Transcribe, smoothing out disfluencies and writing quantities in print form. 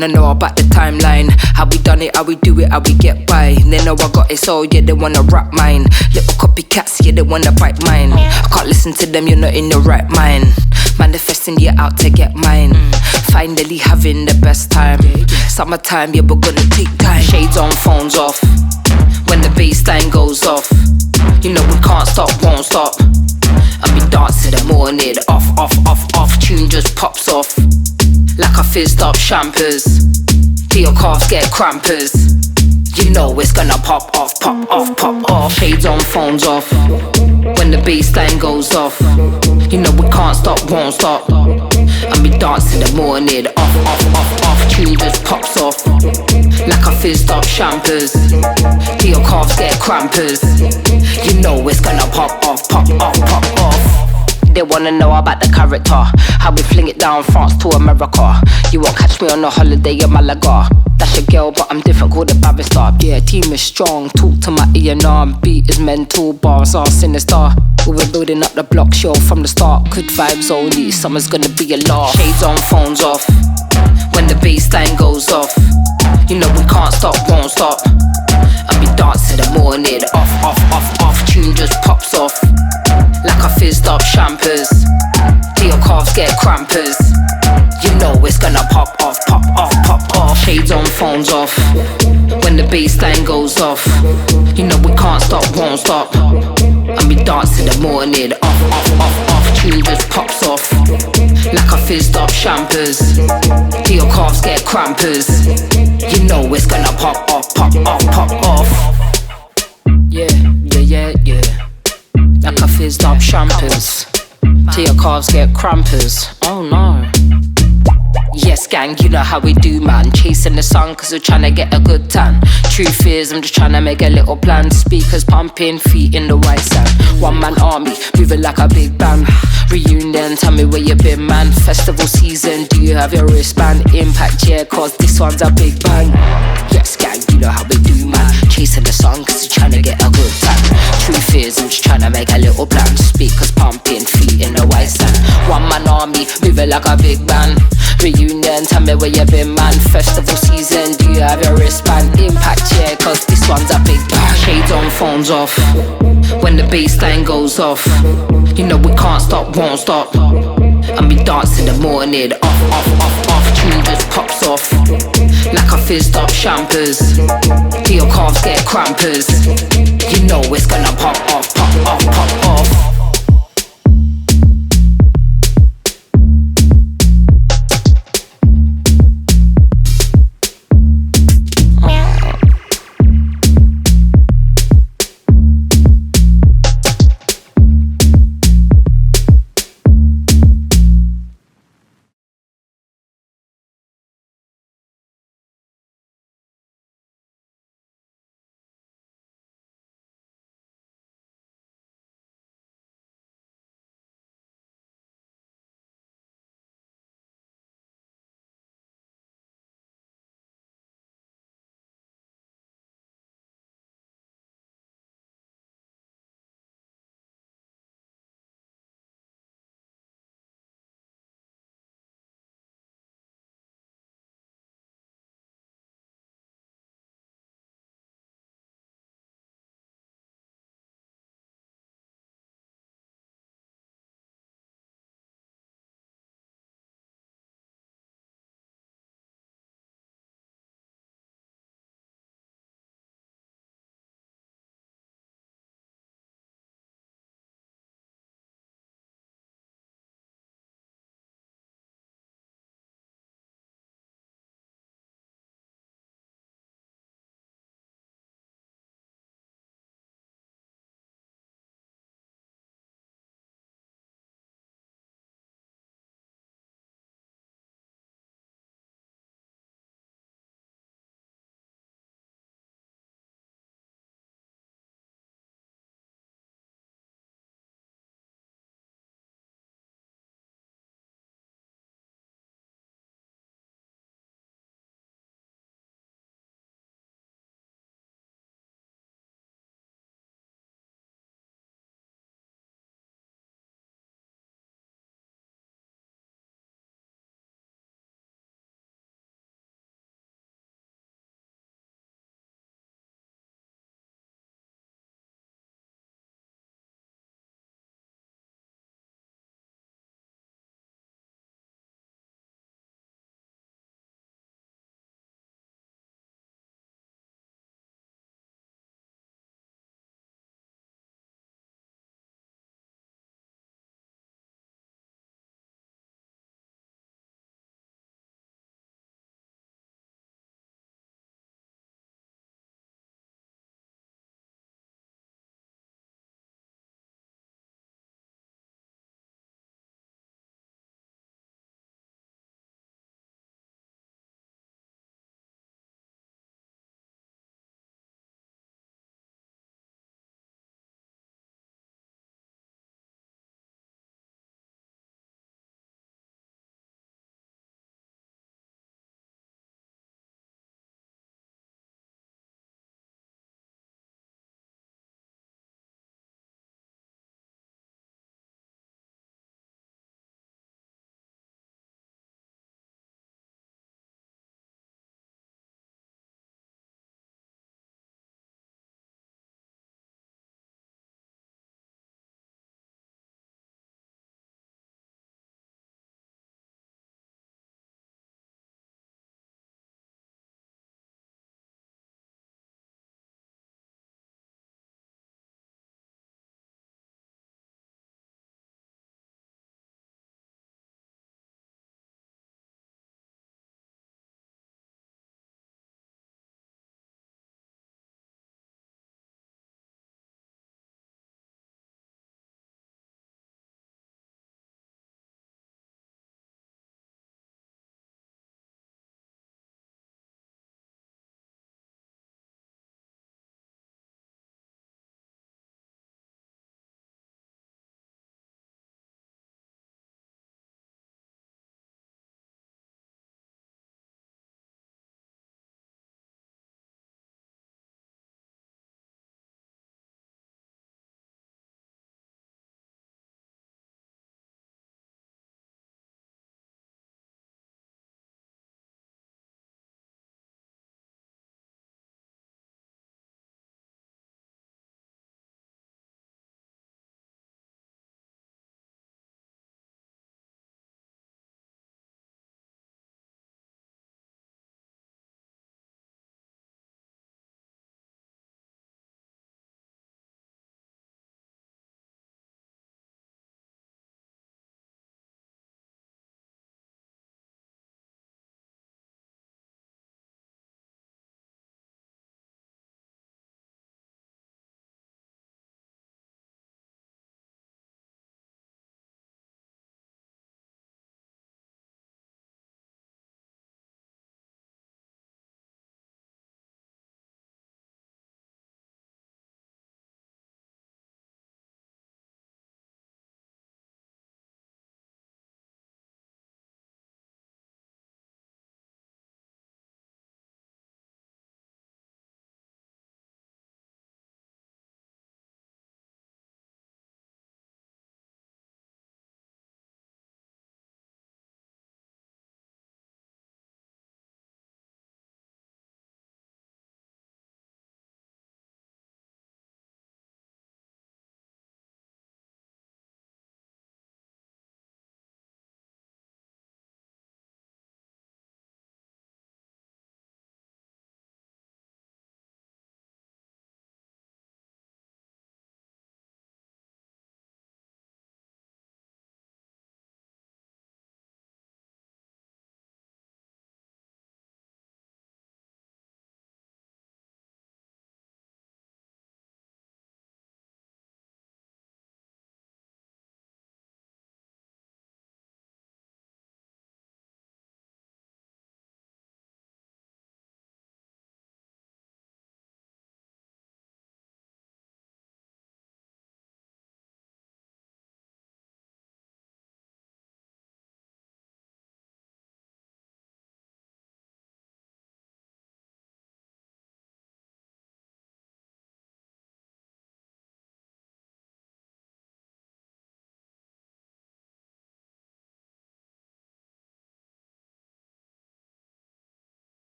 wanna know about the timeline, how we done it, how we do it, how we get by. They know I got it, so yeah, they wanna rap mine. Little copycats, yeah, they wanna bite mine. I can't listen to them, you're not in your right mind. Manifesting, you're out to get mine. Finally having the best time. Summertime, yeah, we're gonna take time. Shades on, phones off. When the bassline goes off, you know we can't stop, won't stop. And we dance in the morning, off, off, off, off. Tune just pops off like a fizzed up champers. Till your calves get crampers. You know it's gonna pop off, pop off, pop off. Shades on, phones off. When the bassline goes off, you know we can't stop, won't stop. And we dance in the morning, off, off, off, off. Tune just pops off like a fizzed up champers. Till your calves get crampers. You know it's gonna pop off, pop off, pop off. They wanna know about the character, how we fling it down France to America. You won't catch me on a holiday in Malaga. That's your girl, but I'm different, called a barrister. Yeah, team is strong, talk to my E&R. Beat is mental, bars are sinister. We were building up the block show from the start. Good vibes only, summer's gonna be a laugh. Shades on, phones off. When the bassline goes off, you know we can't stop, won't stop. And we dance in the morning, off, off, off, off. Tune just pops off like a fizzed up champers. Till your calves get crampers. You know it's gonna pop off, pop off, pop off. Shades on, phones off. When the bassline goes off, you know we can't stop, won't stop. And we dance in the morning, off, off, off, off. Tune just pops off like a fizzed up champers. Till your calves get crampers. You know it's gonna pop off, pop off, pop off. Yeah, yeah, yeah, yeah. Like a fizzed up champers. Till your calves get crampers. Oh no. Yes gang, you know how we do man. Chasing the sun cause we're trying to get a good tan. Truth is I'm just trying to make a little plan. Speakers pumping, feet in the white sand. One man army, moving like a big band. Reunion, tell me where you been man. Festival season, do you have your wristband? Impact, yeah, cause this one's a big bang. Yes gang, you know how we do man. Chasing the sun cause we're trying to get a good tan. Truth is I'm just trying to make a little plan. Speakers pumping, feet in the white sand. One man army, moving like a big band. Reunion, tell me where you been man. Festival season, do you have your wristband? Impact, yeah, cause this one's a big bang. Shades on, phones off. When the bassline goes off, you know we can't stop, won't stop. And we dance in the morning, off, off, off, off. Tune just pops off like a fizzed up champers. Till your calves get crampers. You know it's gonna pop off, pop off, pop